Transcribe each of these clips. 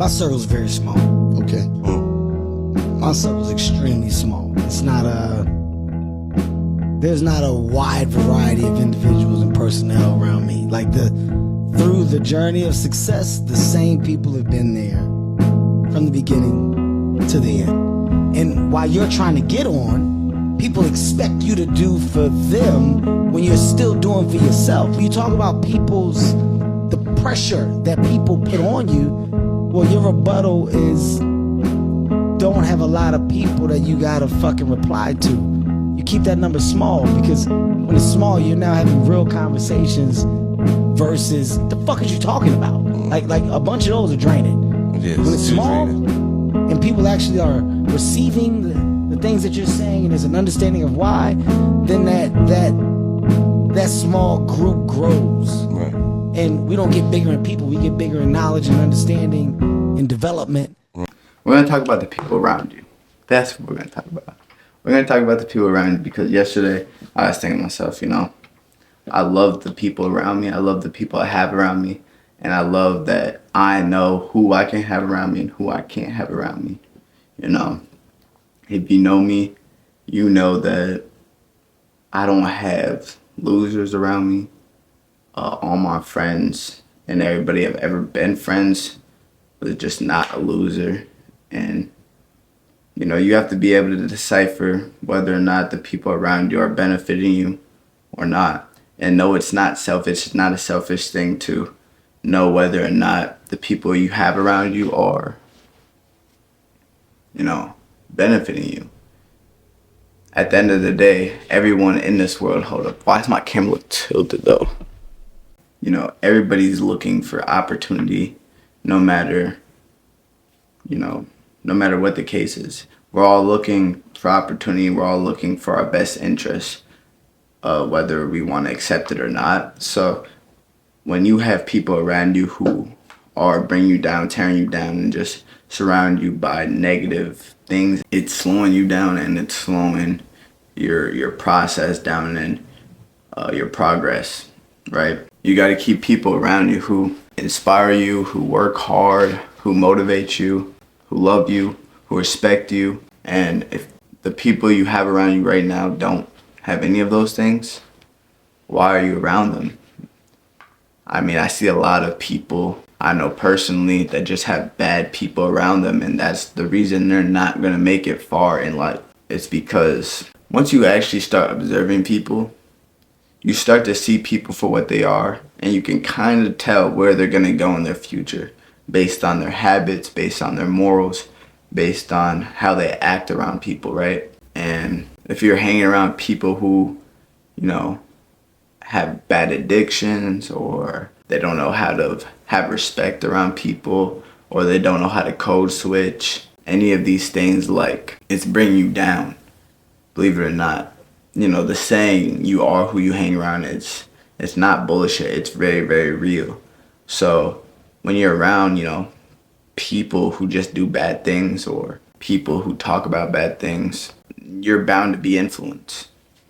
My circle's very small. Okay. My circle's extremely small. There's not a wide variety of individuals and personnel around me. Through the journey of success, the same people have been there from the beginning to the end. And while you're trying to get on, people expect you to do for them when you're still doing for yourself. You talk about the pressure that people put on you. Well, your rebuttal is don't have a lot of people that you gotta fucking reply to. You keep that number small because when it's small, you're now having real conversations versus the fuck is you talking about? Like a bunch of those are draining. Yes, when it's small draining. and people actually are receiving the things that you're saying and there's an understanding of why, then that small group grows. Right. And we don't get bigger in people, we get bigger in knowledge and understanding and development. We're going to talk about the people around you. That's what we're going to talk about. We're going to talk about the people around you because yesterday I was thinking to myself, I love the people around me. I love the people I have around me. And I love that I know who I can have around me and who I can't have around me. If you know me, you know that I don't have losers around me. All my friends and everybody I've ever been friends was just not a loser. And, you have to be able to decipher whether or not the people around you are benefiting you or not. And no, it's not selfish. It's not a selfish thing to know whether or not the people you have around you are, benefiting you. At the end of the day, everyone in this world, hold up. Why does my camera look tilted though? Everybody's looking for opportunity, no matter what the case is. We're all looking for opportunity. We're all looking for our best interests, whether we want to accept it or not. So when you have people around you who are bringing you down, tearing you down, and just surround you by negative things, it's slowing you down and it's slowing your process down and your progress, right? You got to keep people around you who inspire you, who work hard, who motivate you, who love you, who respect you. And if the people you have around you right now don't have any of those things, why are you around them? I see a lot of people I know personally that just have bad people around them, and that's the reason they're not going to make it far in life. It's because once you actually start observing people, you start to see people for what they are, and you can kind of tell where they're going to go in their future based on their habits, based on their morals, based on how they act around people, right? And if you're hanging around people who, have bad addictions, or they don't know how to have respect around people, or they don't know how to code switch, any of these things, it's bringing you down, believe it or not. The saying, you are who you hang around, it's not bullshit. It's very, very real. So when you're around, people who just do bad things or people who talk about bad things, you're bound to be influenced,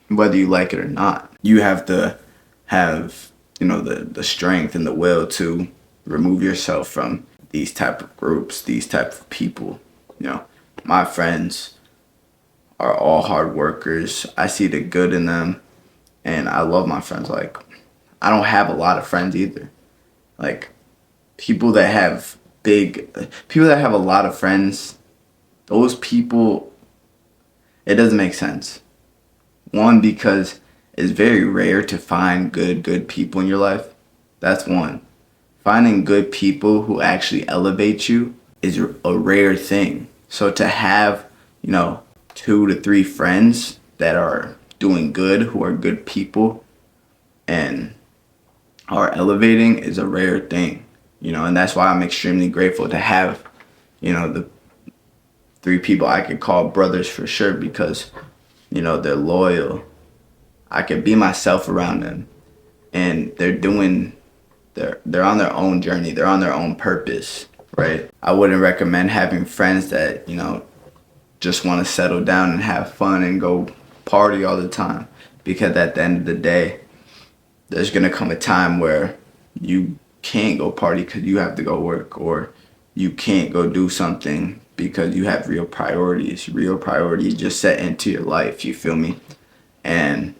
whether you like it or not. You have to have, the strength and the will to remove yourself from these type of groups, these type of people. My friends are all hard workers. I see the good in them, and I love my friends. I don't have a lot of friends either. People that have a lot of friends, those people, it doesn't make sense. One, because it's very rare to find good people in your life. That's one. Finding good people who actually elevate you is a rare thing. So to have, 2 to 3 friends that are doing good, who are good people and are elevating, is a rare thing, and that's why I'm extremely grateful to have, the 3 people I could call brothers for sure, because, they're loyal. I could be myself around them, and they're on their own journey. They're on their own purpose, right? I wouldn't recommend having friends that, just want to settle down and have fun and go party all the time, because at the end of the day, there's going to come a time where you can't go party because you have to go work, or you can't go do something because you have real priorities. Real priorities just set into your life, you feel me? And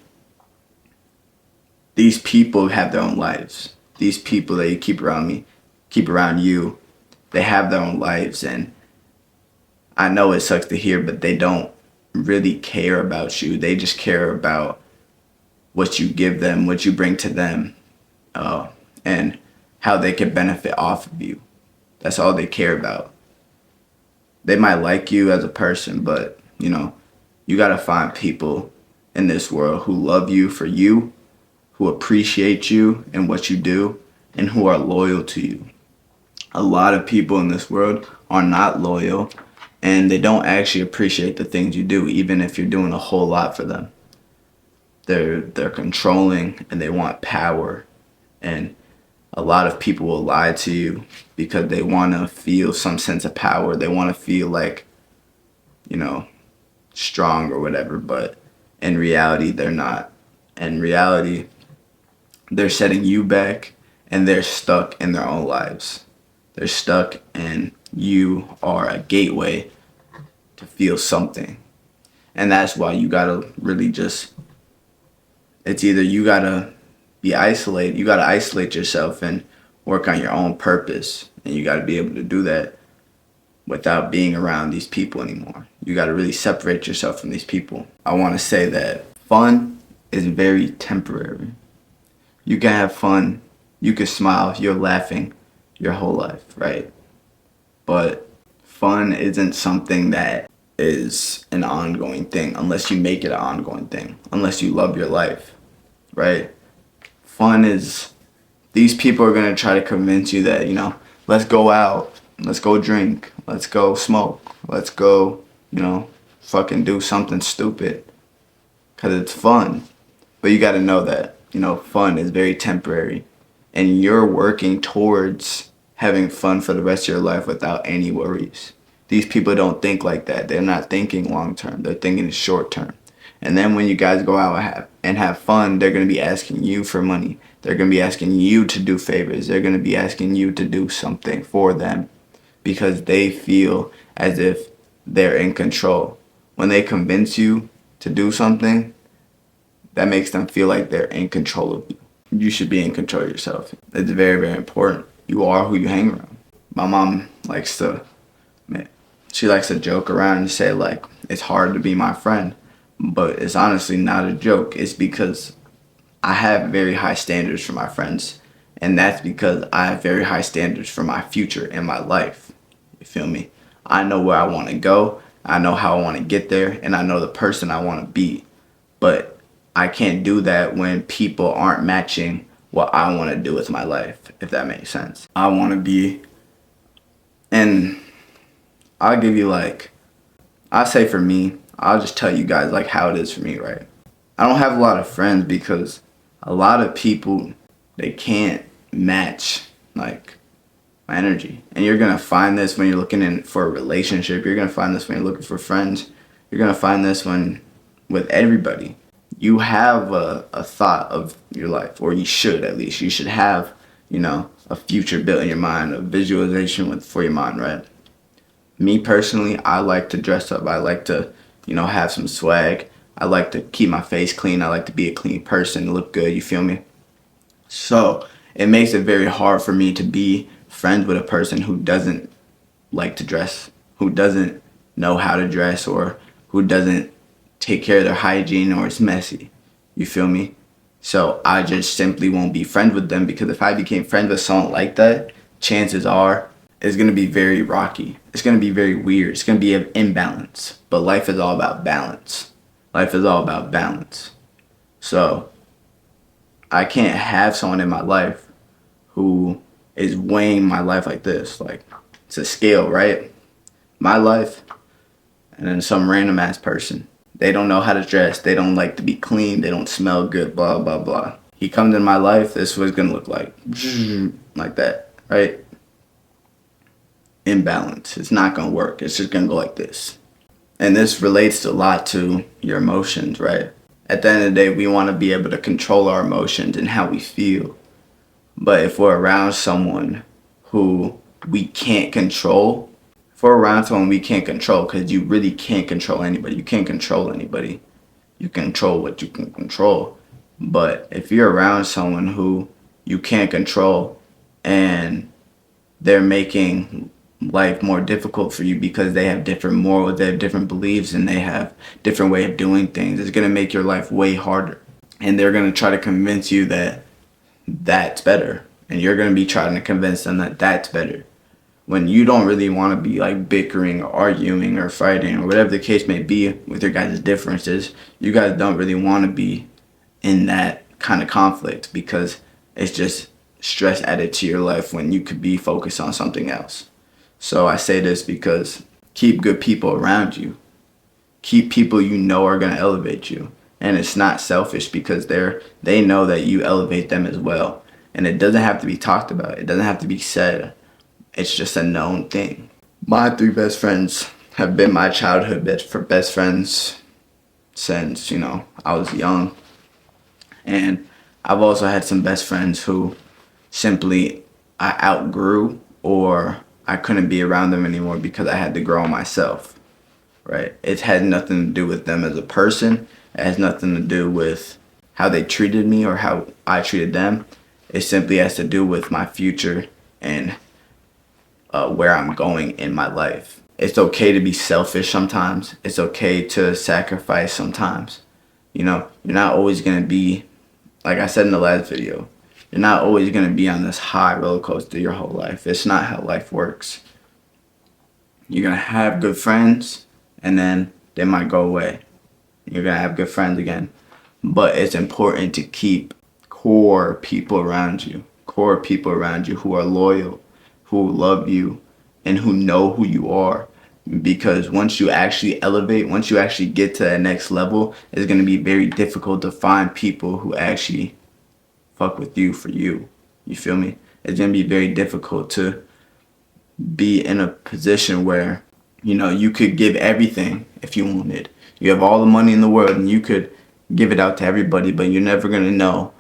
these people have their own lives. These people that you keep around me, keep around you, they have their own lives. And I know it sucks to hear, but they don't really care about you. They just care about what you give them, what you bring to them, and how they can benefit off of you. That's all they care about. They might like you as a person, but you gotta find people in this world who love you for you, who appreciate you and what you do, and who are loyal to you. A lot of people in this world are not loyal, and they don't actually appreciate the things you do, even if you're doing a whole lot for them. They're controlling, and they want power, and a lot of people will lie to you because they want to feel some sense of power. They want to feel like, strong or whatever, but in reality, they're not. In reality, they're setting you back, and they're stuck in their own lives. They're stuck, and you are a gateway to feel something. And that's why you gotta really it's either you gotta be isolated, you gotta isolate yourself and work on your own purpose. And you gotta be able to do that without being around these people anymore. You gotta really separate yourself from these people. I wanna say that fun is very temporary. You can have fun, you can smile, you're laughing your whole life, right? But fun isn't something that is an ongoing thing unless you make it an ongoing thing, unless you love your life, right? Fun is, these people are going to try to convince you that, let's go out, let's go drink, let's go smoke, let's go, fucking do something stupid because it's fun. But you got to know that, fun is very temporary, and you're working towards having fun for the rest of your life without any worries. These people don't think like that. They're not thinking long term. They're thinking short term. And then when you guys go out and have fun, they're going to be asking you for money. They're going to be asking you to do favors. They're going to be asking you to do something for them because they feel as if they're in control. When they convince you to do something, that makes them feel like they're in control of you. You should be in control of yourself. It's very, very important. You are who you hang around. My mom likes to joke around and say, like, it's hard to be my friend. But it's honestly not a joke. It's because I have very high standards for my friends. And that's because I have very high standards for my future in my life. You feel me? I know where I want to go. I know how I want to get there. And I know the person I want to be. But I can't do that when people aren't matching what I want to do with my life, if that makes sense. I want to be, and I'll give you I'll say for me, I'll just tell you guys how it is for me, right? I don't have a lot of friends because a lot of people, they can't match my energy. And you're going to find this when you're looking for a relationship. You're going to find this when you're looking for friends. You're going to find this with everybody. You have a thought of your life, or you should at least. You should have, a future built in your mind, a visualization for your mind, right? Me personally, I like to dress up. I like to, have some swag. I like to keep my face clean. I like to be a clean person, look good, you feel me? So it makes it very hard for me to be friends with a person who doesn't like to dress, who doesn't know how to dress, or who doesn't take care of their hygiene, or it's messy. You feel me? So I just simply won't be friends with them, because if I became friends with someone like that, chances are it's going to be very rocky. It's going to be very weird. It's going to be an imbalance. But life is all about balance. Life is all about balance. So I can't have someone in my life who is weighing my life like this. It's a scale, right? My life, and then some random ass person. They don't know how to dress. They don't like to be clean. They don't smell good, blah, blah, blah. He comes in my life, this is what it's going to look like that, right? Imbalance. It's not going to work. It's just going to go like this. And this relates a lot to your emotions, right? At the end of the day, we want to be able to control our emotions and how we feel. But if we're around someone who we can't control, if we're around someone we can't control, because you really can't control anybody. You can't control anybody. You control what you can control. But if you're around someone who you can't control and they're making life more difficult for you because they have different morals, they have different beliefs, and they have different way of doing things, it's going to make your life way harder. And they're going to try to convince you that that's better. And you're going to be trying to convince them that that's better. When you don't really want to be like bickering or arguing or fighting or whatever the case may be with your guys' differences, you guys don't really want to be in that kind of conflict, because it's just stress added to your life when you could be focused on something else. So I say this because keep good people around you. Keep people you know are going to elevate you. And it's not selfish, because they know that you elevate them as well. And it doesn't have to be talked about. It doesn't have to be said. It's just a known thing. My 3 best friends have been my childhood best friends since, I was young. And I've also had some best friends who simply I outgrew, or I couldn't be around them anymore because I had to grow myself, right? It had nothing to do with them as a person. It has nothing to do with how they treated me or how I treated them. It simply has to do with my future and where I'm going in my life. It's okay to be selfish sometimes. It's okay to sacrifice sometimes. You're not always going to be, like I said in the last video, you're not always going to be on this high roller coaster your whole life. It's not how life works. You're going to have good friends, and then they might go away. You're going to have good friends again. But it's important to keep core people around you who are loyal, who love you, and who know who you are. Because once you actually elevate, once you actually get to that next level, it's going to be very difficult to find people who actually fuck with you for you. You feel me? It's going to be very difficult to be in a position where, you could give everything if you wanted. You have all the money in the world and you could give it out to everybody, but you're never going to know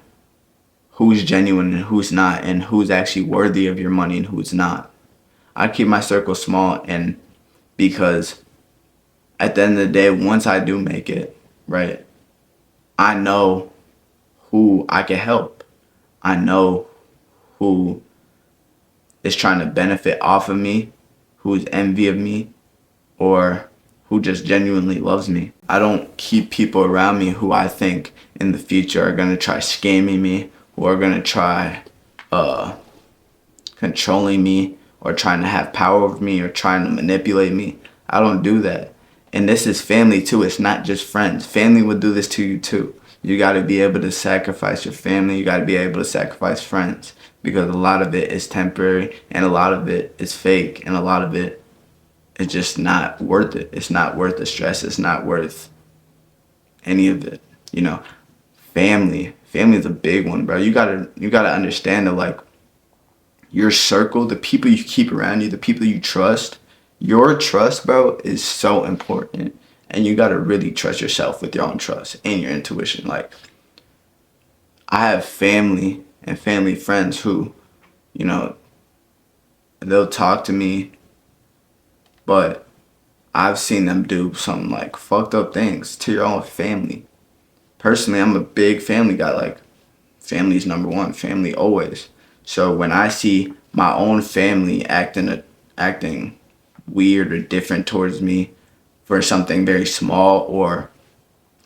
who's genuine and who's not, and who's actually worthy of your money and who's not. I keep my circle small, and because at the end of the day, once I do make it, right, I know who I can help. I know who is trying to benefit off of me, who's envy of me, or who just genuinely loves me. I don't keep people around me who I think in the future are going to try scamming me, who are going to try controlling me, or trying to have power over me, or trying to manipulate me. I don't do that. And this is family too. It's not just friends. Family would do this to you too. You got to be able to sacrifice your family. You got to be able to sacrifice friends, because a lot of it is temporary, and a lot of it is fake, and a lot of it is just not worth it. It's not worth the stress. It's not worth any of it. Family is a big one, bro. You gotta understand that, like, your circle, the people you keep around you, the people you trust, your trust, bro, is so important. And you gotta really trust yourself with your own trust and your intuition. Like, I have family and family friends who, they'll talk to me, but I've seen them do some like fucked up things to your own family. Personally, I'm a big family guy. Like, family's number one. Family always. So when I see my own family acting weird or different towards me for something very small, or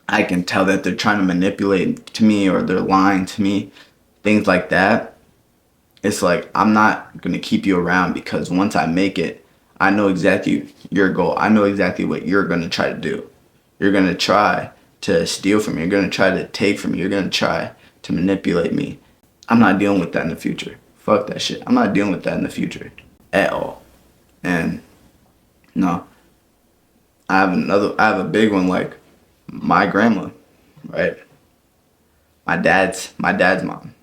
I can tell that they're trying to manipulate to me, or they're lying to me, things like that, it's like, I'm not going to keep you around, because once I make it, I know exactly your goal. I know exactly what you're going to try to do. You're going to try to steal from me. You're going to try to take from me. You're going to try to manipulate me. I'm not dealing with that in the future. Fuck that shit. I'm not dealing with that in the future at all. And no, I have a big one, like my grandma, right? My dad's mom.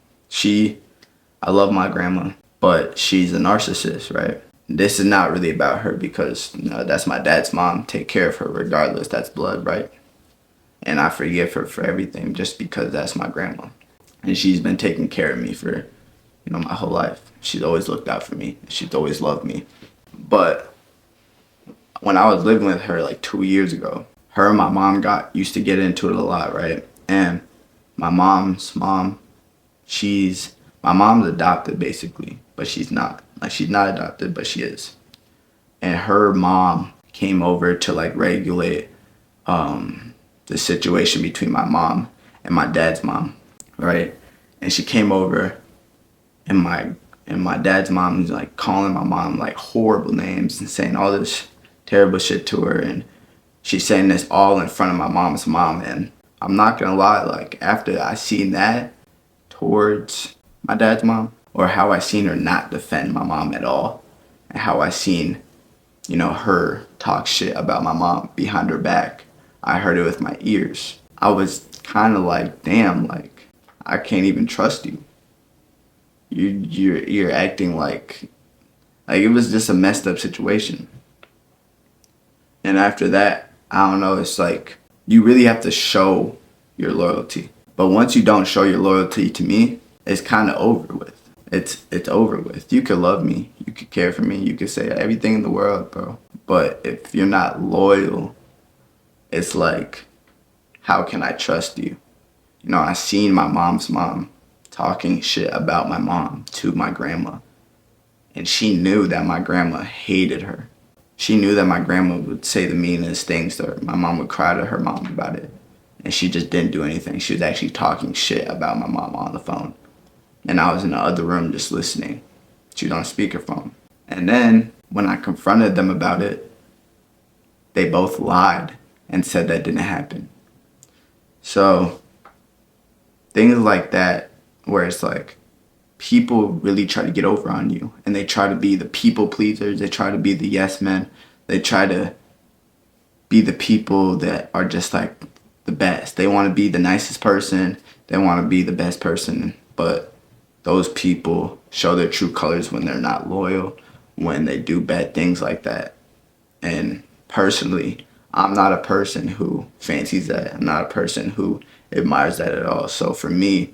I love my grandma, but she's a narcissist, right? This is not really about her, because that's my dad's mom. Take care of her regardless. That's blood, right? And I forgive her for everything just because that's my grandma. And she's been taking care of me for, my whole life. She's always looked out for me. She's always loved me. But when I was living with her like 2 years ago, her and my mom used to get into it a lot, right? And my mom's mom, my mom's adopted basically, but she's not. Like, she's not adopted, but she is. And her mom came over to like regulate the situation between my mom and my dad's mom, right? And she came over, and my dad's mom was like calling my mom like horrible names and saying all this terrible shit to her, and she's saying this all in front of my mom's mom. And I'm not gonna lie, like, after I seen that towards my dad's mom, or how I seen her not defend my mom at all, and how I seen, her talk shit about my mom behind her back, I heard it with my ears. I was kind of like, damn, like, I can't even trust you. You're acting like it was just a messed up situation. And after that, I don't know, it's like you really have to show your loyalty. But once you don't show your loyalty to me, it's kind of over with. It's over with. You could love me, you could care for me, you could say everything in the world, bro. But if you're not loyal, it's like, how can I trust you? I seen my mom's mom talking shit about my mom to my grandma. And she knew that my grandma hated her. She knew that my grandma would say the meanest things to her. My mom would cry to her mom about it. And she just didn't do anything. She was actually talking shit about my mom on the phone. And I was in the other room just listening. She was on speakerphone. And then when I confronted them about it, they both lied and said that didn't happen. So things like that, where it's like people really try to get over on you, and they try to be the people pleasers, they try to be the yes men, they try to be the people that are just like the best. They want to be the nicest person, they want to be the best person, but those people show their true colors when they're not loyal, when they do bad things like that. And personally, I'm not a person who fancies that. I'm not a person who admires that at all. So for me,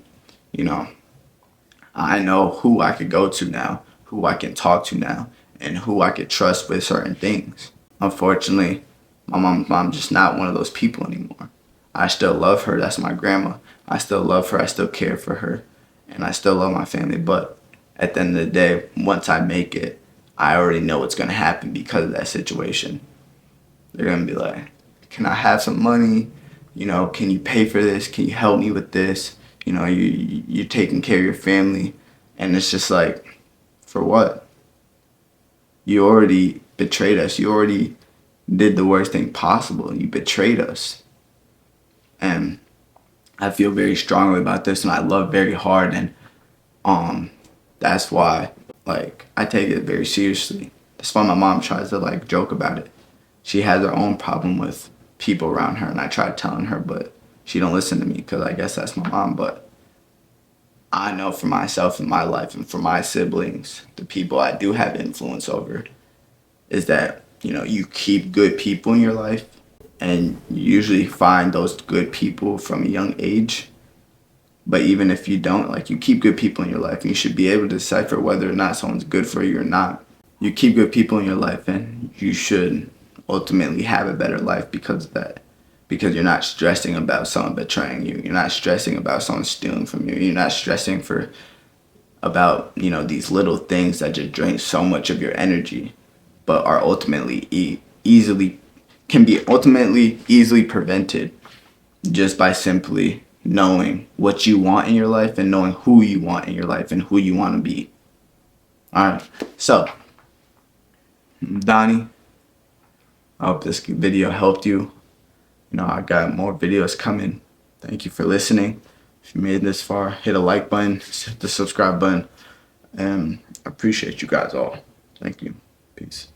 I know who I could go to now, who I can talk to now, and who I could trust with certain things. Unfortunately, my mom's just not one of those people anymore. I still love her. That's my grandma. I still love her. I still care for her. And I still love my family. But at the end of the day, once I make it, I already know what's going to happen because of that situation. They're going to be like, can I have some money? Can you pay for this? Can you help me with this? You're taking care of your family. And it's just like, for what? You already betrayed us. You already did the worst thing possible. You betrayed us. And I feel very strongly about this, and I love very hard. And that's why, like, I take it very seriously. That's why my mom tries to, like, joke about it. She has her own problem with people around her, and I tried telling her, but she don't listen to me because I guess that's my mom. But I know for myself in my life and for my siblings, the people I do have influence over, is that, you keep good people in your life, and you usually find those good people from a young age. But even if you don't, like, you keep good people in your life, and you should be able to decipher whether or not someone's good for you or not. You keep good people in your life, and you should ultimately have a better life because of that. Because you're not stressing about someone betraying you. You're not stressing about someone stealing from you. You're not stressing about these little things that just drain so much of your energy, but are ultimately easily prevented just by simply knowing what you want in your life and knowing who you want in your life and who you want to be. Alright, so Donnie, I hope this video helped you. I got more videos coming. Thank you for listening. If you made it this far, hit a like button, hit the subscribe button, and I appreciate you guys all. Thank you. Peace.